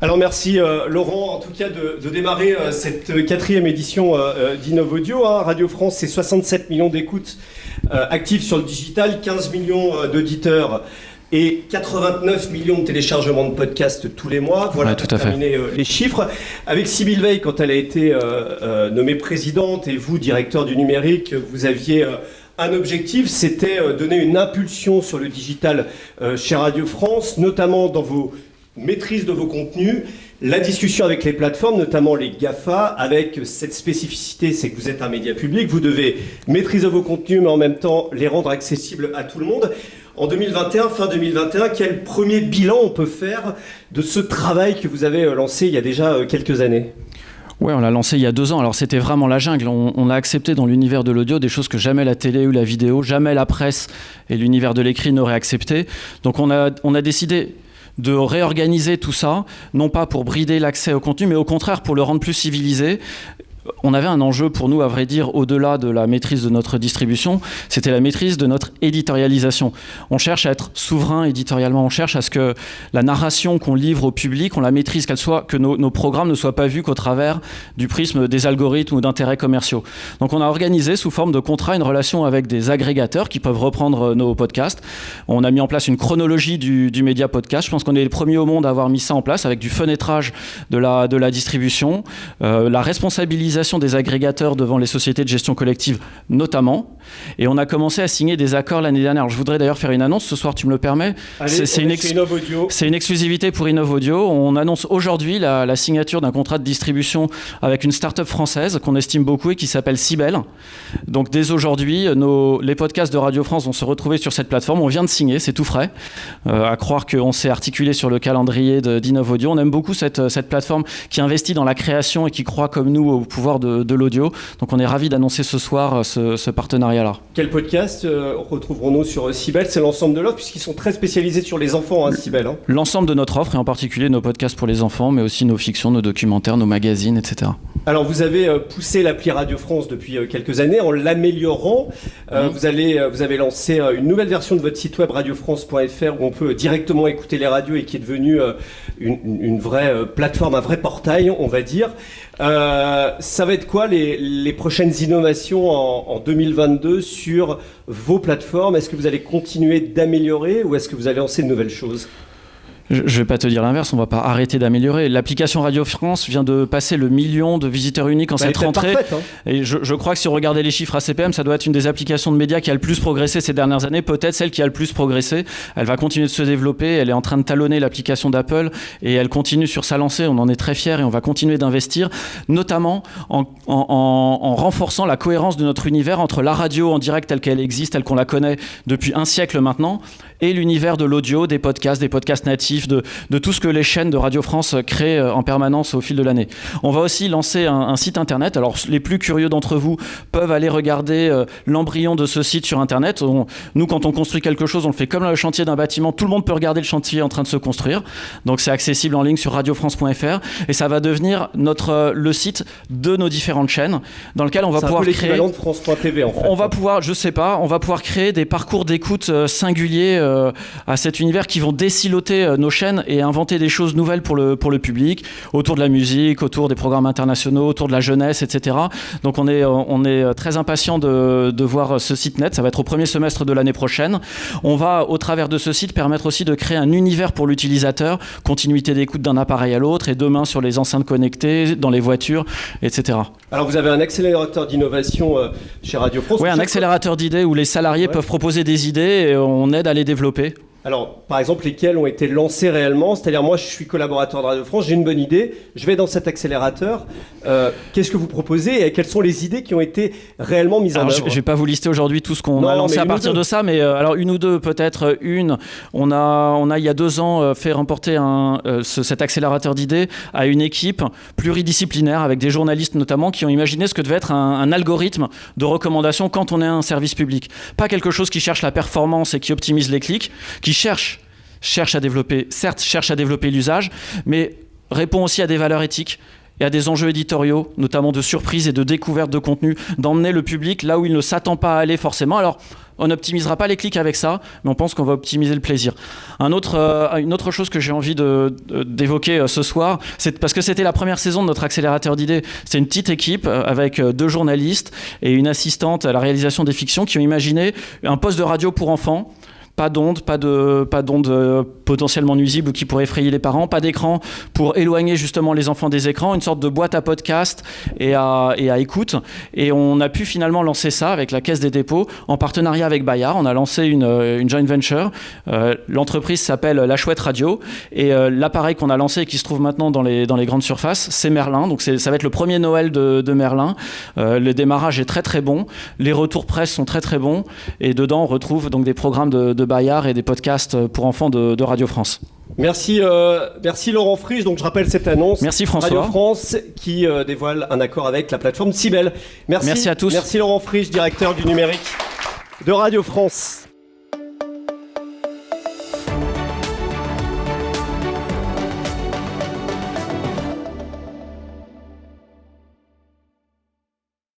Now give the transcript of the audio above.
Alors merci Laurent, en tout cas de démarrer cette quatrième édition d'Innov Audio. Radio France, c'est 67 millions d'écoutes actives sur le digital, 15 millions d'auditeurs et 89 millions de téléchargements de podcasts tous les mois. Voilà, tout à fait. Terminer les chiffres. Avec Sybille Veil, quand elle a été nommée présidente et vous, directeur du numérique, vous aviez... un objectif, c'était donner une impulsion sur le digital chez Radio France, notamment dans vos maîtrises de vos contenus, la discussion avec les plateformes, notamment les GAFA, avec cette spécificité, c'est que vous êtes un média public, vous devez maîtriser vos contenus, mais en même temps les rendre accessibles à tout le monde. En 2021, fin 2021, quel premier bilan on peut faire de ce travail que vous avez lancé il y a déjà quelques années ? Ouais, on l'a lancé il y a 2 ans. Alors c'était vraiment la jungle. On a accepté dans l'univers de l'audio des choses que jamais la télé ou la vidéo, jamais la presse et l'univers de l'écrit n'auraient accepté. Donc on a décidé de réorganiser tout ça, non pas pour brider l'accès au contenu, mais au contraire pour le rendre plus civilisé. On avait un enjeu pour nous, à vrai dire, au-delà de la maîtrise de notre distribution, c'était la maîtrise de notre éditorialisation. On cherche à être souverain éditorialement, on cherche à ce que la narration qu'on livre au public, on la maîtrise, que nos programmes ne soient pas vus qu'au travers du prisme des algorithmes ou d'intérêts commerciaux. Donc on a organisé sous forme de contrat une relation avec des agrégateurs qui peuvent reprendre nos podcasts. On a mis en place une chronologie du média podcast. Je pense qu'on est les premiers au monde à avoir mis ça en place avec du fenêtrage de la distribution, la responsabilisation des agrégateurs devant les sociétés de gestion collective notamment, et on a commencé à signer des accords l'année dernière. Alors, je voudrais d'ailleurs faire une annonce ce soir, tu me le permets. Allez, c'est une exclusivité pour Innov Audio. On annonce aujourd'hui la signature d'un contrat de distribution avec une start-up française qu'on estime beaucoup et qui s'appelle Sybelle. Donc dès aujourd'hui, les podcasts de Radio France vont se retrouver sur cette plateforme. On vient de signer, c'est tout frais. À croire qu'on s'est articulé sur le calendrier d'Innov Audio. On aime beaucoup cette plateforme qui investit dans la création et qui croit comme nous au pouvoir de l'audio. Donc on est ravis d'annoncer ce soir ce partenariat-là. Quel podcast retrouverons-nous sur Sybelle ? C'est l'ensemble de l'offre, puisqu'ils sont très spécialisés sur les enfants, Sybelle. L'ensemble de notre offre, et en particulier nos podcasts pour les enfants, mais aussi nos fictions, nos documentaires, nos magazines, etc. Alors vous avez poussé l'appli Radio France depuis quelques années en l'améliorant. Vous avez lancé une nouvelle version de votre site web radiofrance.fr où on peut directement écouter les radios et qui est devenue une vraie plateforme, un vrai portail, on va dire. Ça va être quoi les prochaines innovations en 2022 sur vos plateformes ? Est-ce que vous allez continuer d'améliorer ou est-ce que vous allez lancer de nouvelles choses ? Je ne vais pas te dire l'inverse, on ne va pas arrêter d'améliorer. L'application Radio France vient de passer le 1 million de visiteurs uniques en cette rentrée. Parfaite, hein. Et je crois que si on regardait les chiffres ACPM, ça doit être une des applications de médias qui a le plus progressé ces dernières années, peut-être celle qui a le plus progressé. Elle va continuer de se développer, elle est en train de talonner l'application d'Apple et elle continue sur sa lancée. On en est très fiers et on va continuer d'investir, notamment en renforçant la cohérence de notre univers entre la radio en direct telle qu'elle existe, telle qu'on la connaît depuis un siècle maintenant, et l'univers de l'audio, des podcasts natifs, de tout ce que les chaînes de Radio France créent en permanence au fil de l'année. On va aussi lancer un site internet. Alors les plus curieux d'entre vous peuvent aller regarder l'embryon de ce site sur internet. Nous, quand on construit quelque chose, on le fait comme le chantier d'un bâtiment. Tout le monde peut regarder le chantier en train de se construire. Donc c'est accessible en ligne sur radiofrance.fr et ça va devenir le site de nos différentes chaînes dans lequel on va pouvoir créer... C'est un peu l'équivalent de France.tv en fait. On va pouvoir créer des parcours d'écoute singuliers à cet univers qui vont désiloter nos chaînes et inventer des choses nouvelles pour le public, autour de la musique, autour des programmes internationaux, autour de la jeunesse, etc. Donc on est très impatient de voir ce site net. Ça va être au premier semestre de l'année prochaine. On va, au travers de ce site, permettre aussi de créer un univers pour l'utilisateur, continuité d'écoute d'un appareil à l'autre et demain sur les enceintes connectées, dans les voitures, etc. Alors vous avez un accélérateur d'innovation chez Radio France. Oui, un accélérateur d'idées où les salariés peuvent proposer des idées et on aide à les développer. Alors, par exemple, lesquels ont été lancés réellement ? C'est-à-dire, moi, je suis collaborateur de Radio France, j'ai une bonne idée, je vais dans cet accélérateur. Qu'est-ce que vous proposez et quelles sont les idées qui ont été réellement mises en œuvre ? Je ne vais pas vous lister aujourd'hui tout ce qu'on a lancé à partir de ça, mais alors une ou deux peut-être. On a il y a 2 ans fait remporter cet accélérateur d'idées à une équipe pluridisciplinaire avec des journalistes notamment qui ont imaginé ce que devait être un algorithme de recommandation quand on est un service public. Pas quelque chose qui cherche la performance et qui optimise les clics, qui cherche à développer l'usage, mais répond aussi à des valeurs éthiques et à des enjeux éditoriaux, notamment de surprise et de découverte de contenu, d'emmener le public là où il ne s'attend pas à aller forcément. Alors, On n'optimisera pas les clics avec ça, mais on pense qu'on va optimiser le plaisir. Une autre chose que j'ai envie d'évoquer ce soir, c'est parce que c'était la première saison de notre accélérateur d'idées. C'était une petite équipe avec 2 journalistes et une assistante à la réalisation des fictions qui ont imaginé un poste de radio pour enfants. Pas d'ondes potentiellement nuisibles ou qui pourraient effrayer les parents, pas d'écran pour éloigner justement les enfants des écrans, une sorte de boîte à podcast et à écoute. Et on a pu finalement lancer ça avec la Caisse des dépôts en partenariat avec Bayard. On a lancé une joint venture. L'entreprise s'appelle La Chouette Radio et l'appareil qu'on a lancé et qui se trouve maintenant dans les grandes surfaces, c'est Merlin. Donc ça va être le premier Noël de Merlin. Le démarrage est très très bon. Les retours presse sont très très bons. Et dedans, on retrouve donc des programmes de Bayard et des podcasts pour enfants de Radio France. Merci Laurent Frisch. Donc je rappelle cette annonce. Merci François. Radio France qui dévoile un accord avec la plateforme Sibel. Merci à tous. Merci Laurent Frisch, directeur du numérique de Radio France.